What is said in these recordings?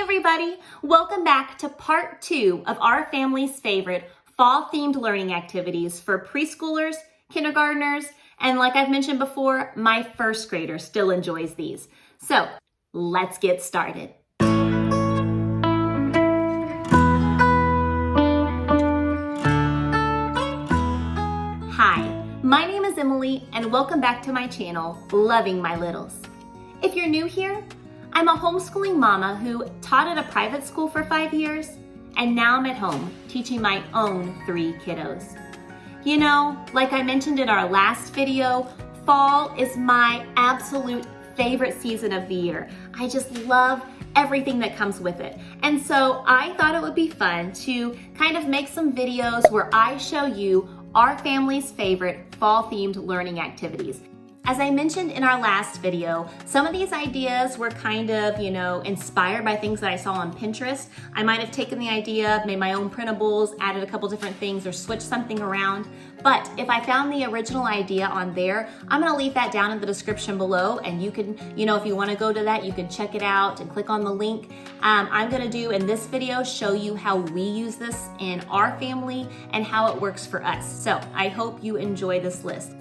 everybody, welcome back to part 2 of our family's favorite fall-themed learning activities for preschoolers, kindergartners, and like I've mentioned before, my first grader still enjoys these. So let's get started. Hi, my name is Emily and welcome back to my channel, Loving My Littles. If you're new here, I'm a homeschooling mama who taught at a private school for 5 years, and now I'm at home teaching my own 3 kiddos. You know, like I mentioned in our last video, fall is my absolute favorite season of the year. I just love everything that comes with it. And so I thought it would be fun to kind of make some videos where I show you our family's favorite fall-themed learning activities. As I mentioned in our last video, some of these ideas were kind of, inspired by things that I saw on Pinterest. I might have taken the idea, made my own printables, added a couple different things, or switched something around. But if I found the original idea on there, I'm gonna leave that down in the description below, and you can, if you wanna go to that, you can check it out and click on the link. I'm gonna do in this video, show you how we use this in our family and how it works for us. So I hope you enjoy this list.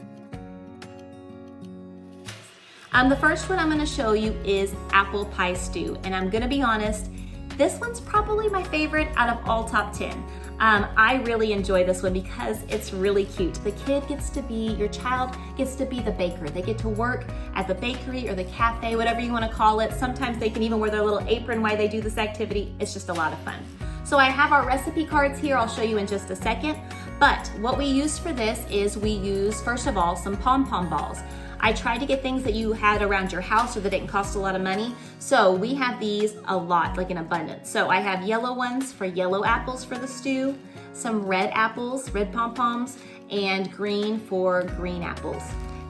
The first one I'm gonna show you is apple pie stew. And I'm gonna be honest, this one's probably my favorite out of all top 10. I really enjoy this one because it's really cute. Your child gets to be the baker. They get to work at the bakery or the cafe, whatever you wanna call it. Sometimes they can even wear their little apron while they do this activity. It's just a lot of fun. So I have our recipe cards here. I'll show you in just a second. But what we use for this is we use, first of all, some pom-pom balls. I tried to get things that you had around your house or that didn't cost a lot of money. So we have these a lot, like in abundance. So I have yellow ones for yellow apples for the stew, some red apples, red pom-poms, and green for green apples.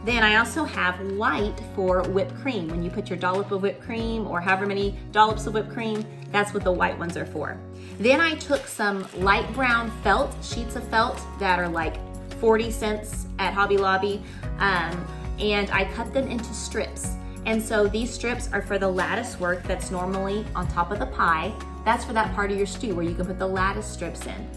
Then I also have white for whipped cream. When you put your dollop of whipped cream or however many dollops of whipped cream, that's what the white ones are for. Then I took some light brown felt, sheets of felt that are like 40 cents at Hobby Lobby. And I cut them into strips. And so these strips are for the lattice work that's normally on top of the pie. That's for that part of your stew where you can put the lattice strips in.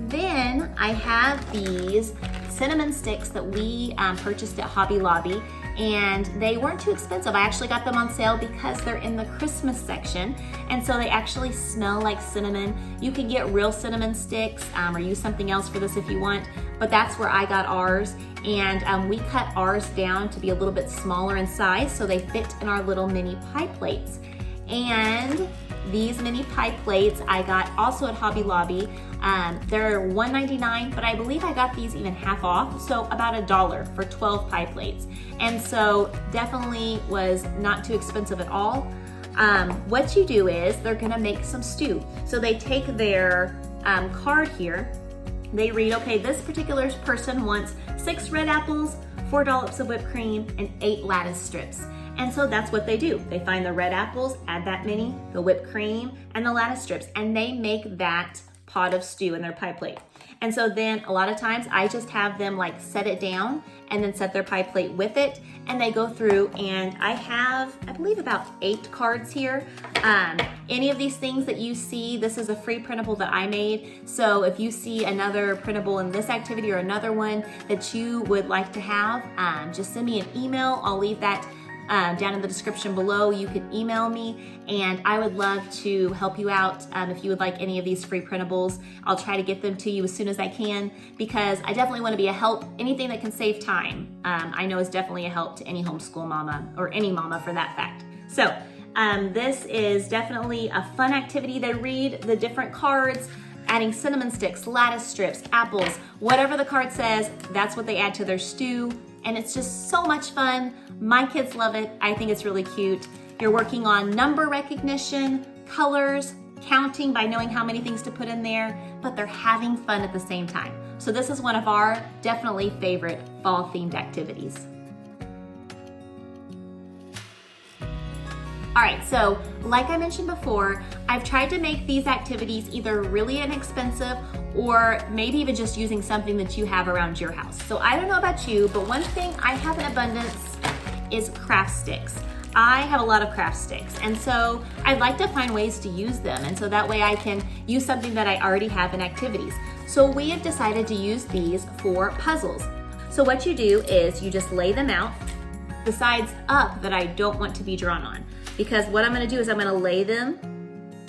Then I have these cinnamon sticks that we purchased at Hobby Lobby, and they weren't too expensive. I actually got them on sale because they're in the Christmas section, and so they actually smell like cinnamon. You can get real cinnamon sticks or use something else for this if you want, but that's where I got ours. And we cut ours down to be a little bit smaller in size so they fit in our little mini pie plates. And these mini pie plates I got also at Hobby Lobby. They're $1.99, but I believe I got these even half off, so about $1 for 12 pie plates. And so definitely was not too expensive at all. What you do is they're gonna make some stew. So they take their card here. They read, okay, this particular person wants 6 red apples, 4 dollops of whipped cream, and 8 lattice strips. And so that's what they do. They find the red apples, add that many, the whipped cream, and the lattice strips, and they make that pot of stew in their pie plate. And so then a lot of times I just have them like set it down and then set their pie plate with it, and they go through, and I have, I believe, about 8 cards here. Any of these things that you see, this is a free printable that I made. So if you see another printable in this activity or another one that you would like to have, just send me an email. I'll leave that down in the description below. You can email me, and I would love to help you out if you would like any of these free printables. I'll try to get them to you as soon as I can because I definitely want to be a help. Anything that can save time, I know is definitely a help to any homeschool mama or any mama for that fact. So this is definitely a fun activity. They read the different cards, adding cinnamon sticks, lattice strips, apples, whatever the card says, that's what they add to their stew. And it's just so much fun. My kids love it. I think it's really cute. You're working on number recognition, colors, counting by knowing how many things to put in there, but they're having fun at the same time. So this is one of our definitely favorite fall themed activities. All right, so like I mentioned before, I've tried to make these activities either really inexpensive or maybe even just using something that you have around your house. So I don't know about you, but one thing I have in abundance is craft sticks. I have a lot of craft sticks, and so I'd like to find ways to use them, and so that way I can use something that I already have in activities. So we have decided to use these for puzzles. So what you do is you just lay them out, the sides up that I don't want to be drawn on, because what I'm gonna do is I'm gonna lay them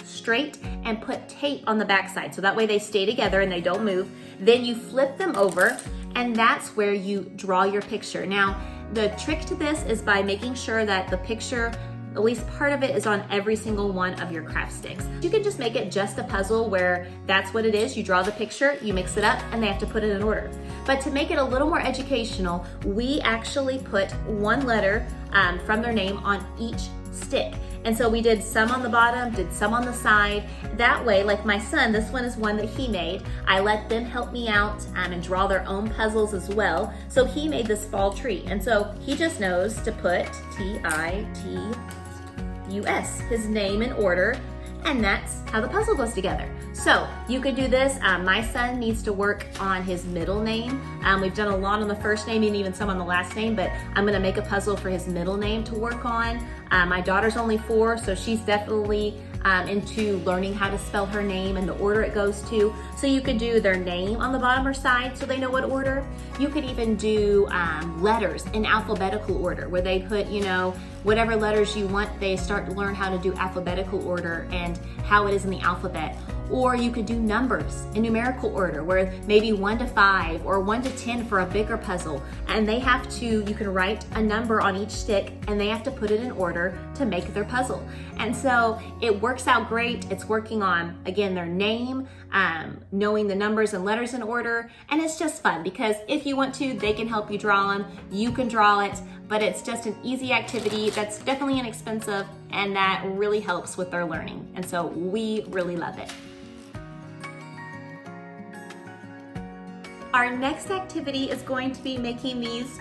straight and put tape on the back side, so that way they stay together and they don't move. Then you flip them over, and that's where you draw your picture. Now, the trick to this is by making sure that the picture, at least part of it, is on every single one of your craft sticks. You can just make it just a puzzle where that's what it is. You draw the picture, you mix it up, and they have to put it in order. But to make it a little more educational, we actually put one letter from their name on each stick. And so we did some on the bottom, did some on the side. That way, like my son, this one is one that he made. I let them help me out and draw their own puzzles as well. So he made this fall tree. And so he just knows to put T-I-T-U-S, his name in order. And that's how the puzzle goes together. So you could do this. My son needs to work on his middle name. We've done a lot on the first name and even some on the last name, but I'm gonna make a puzzle for his middle name to work on. My daughter's only 4, so she's definitely into learning how to spell her name and the order it goes to. So you could do their name on the bottom or side so they know what order. You could even do letters in alphabetical order, where they put, you know, whatever letters you want, they start to learn how to do alphabetical order and how it is in the alphabet. Or you could do numbers in numerical order, where maybe 1 to 5 or 1 to 10 for a bigger puzzle. And they have to, you can write a number on each stick and they have to put it in order to make their puzzle. And so it works out great. It's working on, again, their name, knowing the numbers and letters in order. And it's just fun because if you want to, they can help you draw them. You can draw it, but it's just an easy activity that's definitely inexpensive and that really helps with their learning. And so we really love it. Our next activity is going to be making these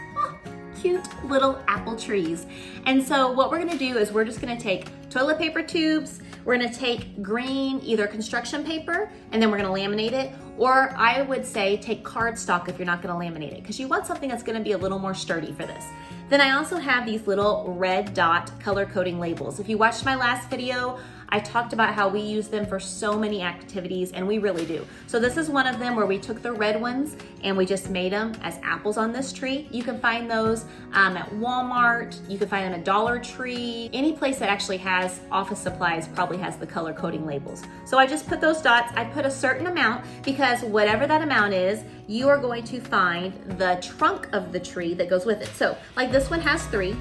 cute little apple trees. And so what we're gonna do is we're just gonna take toilet paper tubes, we're gonna take green, either construction paper, and then we're gonna laminate it, or I would say take cardstock if you're not gonna laminate it, because you want something that's gonna be a little more sturdy for this. Then I also have these little red dot color coding labels. If you watched my last video, I talked about how we use them for so many activities, and we really do. So this is one of them where we took the red ones and we just made them as apples on this tree. You can find those at Walmart, you can find them at Dollar Tree. Any place that actually has office supplies probably has the color coding labels. So I just put those dots. I put a certain amount because whatever that amount is, you are going to find the trunk of the tree that goes with it. So like this one has 3.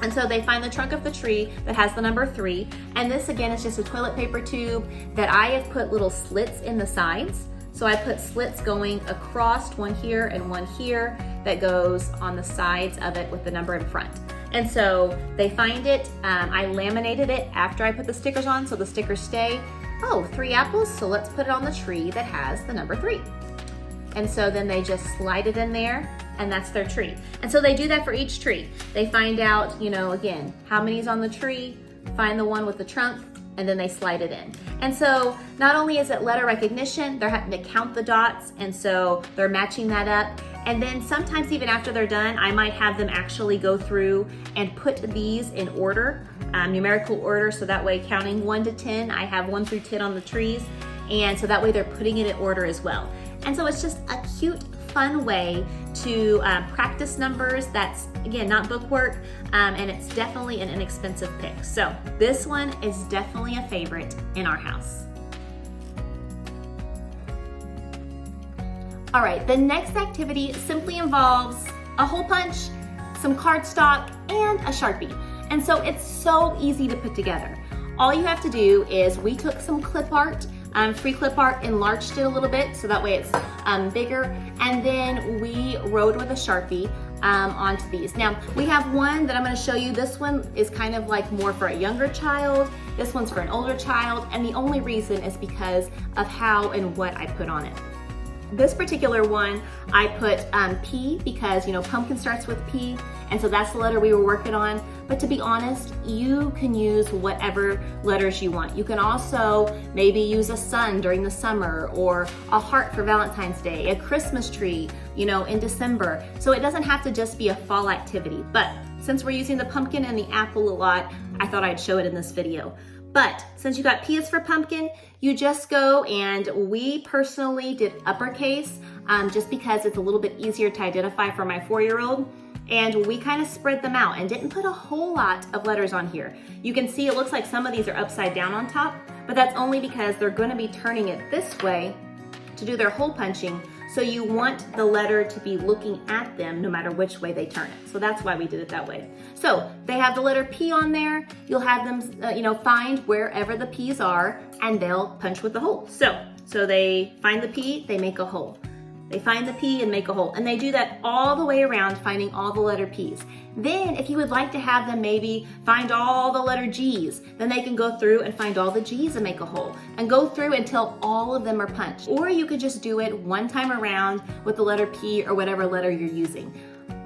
And so they find the trunk of the tree that has the number 3. And this again is just a toilet paper tube that I have put little slits in the sides. So I put slits going across, one here and one here, that goes on the sides of it with the number in front. And so they find it, I laminated it after I put the stickers on so the stickers stay. Oh, 3 apples, so let's put it on the tree that has the number 3. And so then they just slide it in there, and that's their tree. And so they do that for each tree. They find out, you know, again, how many's on the tree, find the one with the trunk, and then they slide it in. And so not only is it letter recognition, they're having to count the dots, and so they're matching that up. And then sometimes even after they're done, I might have them actually go through and put these in order, numerical order, so that way counting 1 to 10, I have 1 through 10 on the trees, and so that way they're putting it in order as well. And so it's just a cute, fun way to practice numbers that's, again, not bookwork, and it's definitely an inexpensive pick. So this one is definitely a favorite in our house. All right, the next activity simply involves a hole punch, some cardstock, and a Sharpie. And so it's so easy to put together. All you have to do is we took some clip art, free clip art, enlarged it a little bit so that way it's bigger, and then we wrote with a Sharpie onto these. Now we have one that I'm going to show you. This one is kind of like more for a younger child. This one's for an older child, and the only reason is because of how and what I put on it. This particular one, I put P because, you know, pumpkin starts with P, and so that's the letter we were working on. But to be honest, you can use whatever letters you want. You can also maybe use a sun during the summer, or a heart for Valentine's Day, a Christmas tree, you know, in December. So it doesn't have to just be a fall activity. But since we're using the pumpkin and the apple a lot, I thought I'd show it in this video. But since you got P is for pumpkin, you just go, and we personally did uppercase just because it's a little bit easier to identify for my 4-year-old. And we kind of spread them out and didn't put a whole lot of letters on here. You can see it looks like some of these are upside down on top, but that's only because they're going to be turning it this way to do their hole punching. So you want the letter to be looking at them no matter which way they turn it. So that's why we did it that way. So they have the letter P on there. You'll have them, find wherever the P's are, and they'll punch with the hole. So they find the P, they make a hole. They find the P and make a hole. And they do that all the way around, finding all the letter P's. Then if you would like to have them maybe find all the letter G's, then they can go through and find all the G's and make a hole. And go through until all of them are punched. Or you could just do it one time around with the letter P or whatever letter you're using.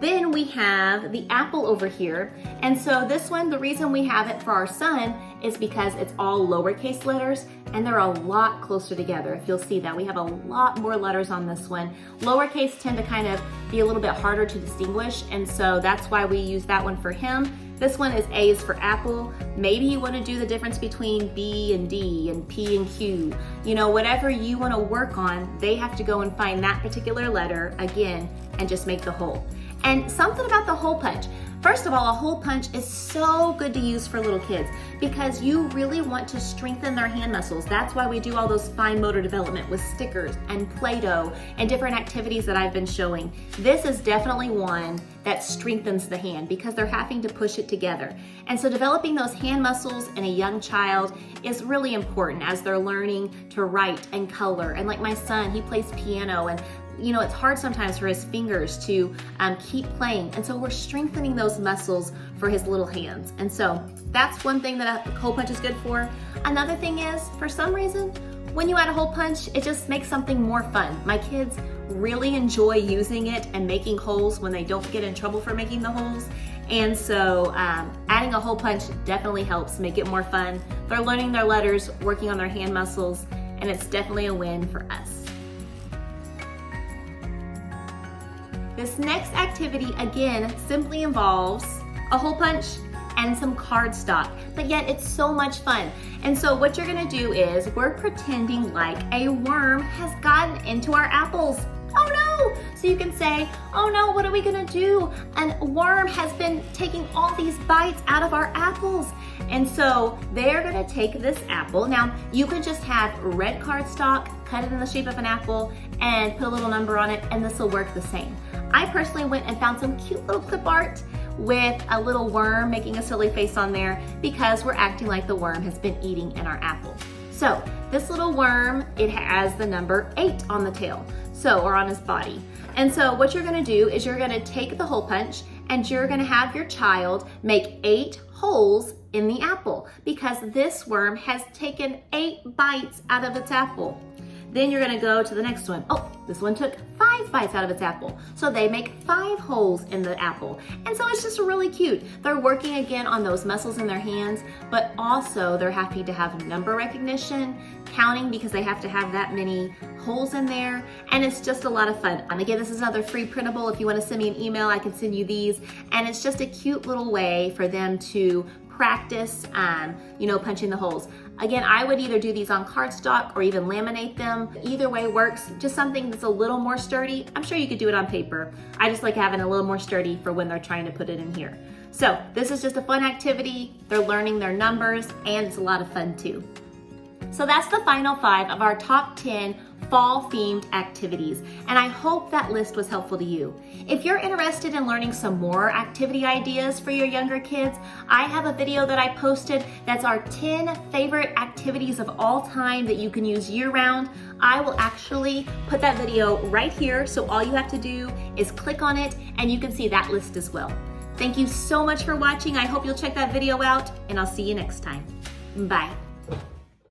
Then we have the apple over here. And so this one, the reason we have it for our son is because it's all lowercase letters and they're a lot closer together. If you'll see that, we have a lot more letters on this one. Lowercase tend to kind of be a little bit harder to distinguish, and so that's why we use that one for him. This one is A is for apple. Maybe you want to do the difference between B and D and P and Q. Whatever you want to work on, they have to go and find that particular letter again and just make the hole. And something about the hole punch. First of all, a hole punch is so good to use for little kids because you really want to strengthen their hand muscles. That's why we do all those fine motor development with stickers and Play-Doh and different activities that I've been showing. This is definitely one that strengthens the hand because they're having to push it together. And so developing those hand muscles in a young child is really important as they're learning to write and color. And like my son, he plays piano, and it's hard sometimes for his fingers to keep playing. And so we're strengthening those muscles for his little hands. And so that's one thing that a hole punch is good for. Another thing is, for some reason, when you add a hole punch, it just makes something more fun. My kids really enjoy using it and making holes when they don't get in trouble for making the holes. And so adding a hole punch definitely helps make it more fun. They're learning their letters, working on their hand muscles, and it's definitely a win for us. This next activity, again, simply involves a hole punch and some cardstock, but yet it's so much fun. And so what you're gonna do is we're pretending like a worm has gotten into our apples. Oh no! So you can say, oh no, what are we gonna do? A worm has been taking all these bites out of our apples. And so they're gonna take this apple. Now, you could just have red cardstock, cut it in the shape of an apple, and put a little number on it, and this will work the same. I personally went and found some cute little clip art with a little worm making a silly face on there because we're acting like the worm has been eating in our apple. So this little worm, it has the number 8 on the tail, or on his body. And so what you're gonna do is you're gonna take the hole punch and you're gonna have your child make 8 holes in the apple because this worm has taken 8 bites out of its apple. Then you're gonna go to the next one. Oh, this one took 5 bites out of its apple. So they make 5 holes in the apple. And so it's just really cute. They're working again on those muscles in their hands, but also they're happy to have number recognition, counting because they have to have that many holes in there. And it's just a lot of fun. And again, this is another free printable. If you wanna send me an email, I can send you these. And it's just a cute little way for them to practice, punching the holes. Again, I would either do these on cardstock or even laminate them. Either way works. Just something that's a little more sturdy. I'm sure you could do it on paper. I just like having a little more sturdy for when they're trying to put it in here. So this is just a fun activity. They're learning their numbers and it's a lot of fun too. So that's the final 5 of our top 10 fall themed activities, and I hope that list was helpful to you. If you're interested in learning some more activity ideas for your younger kids, I have a video that I posted that's our 10 favorite activities of all time that you can use year-round. I will actually put that video right here, so all you have to do is click on it and you can see that list as well. Thank you so much for watching. I hope you'll check that video out, and I'll see you next time. Bye.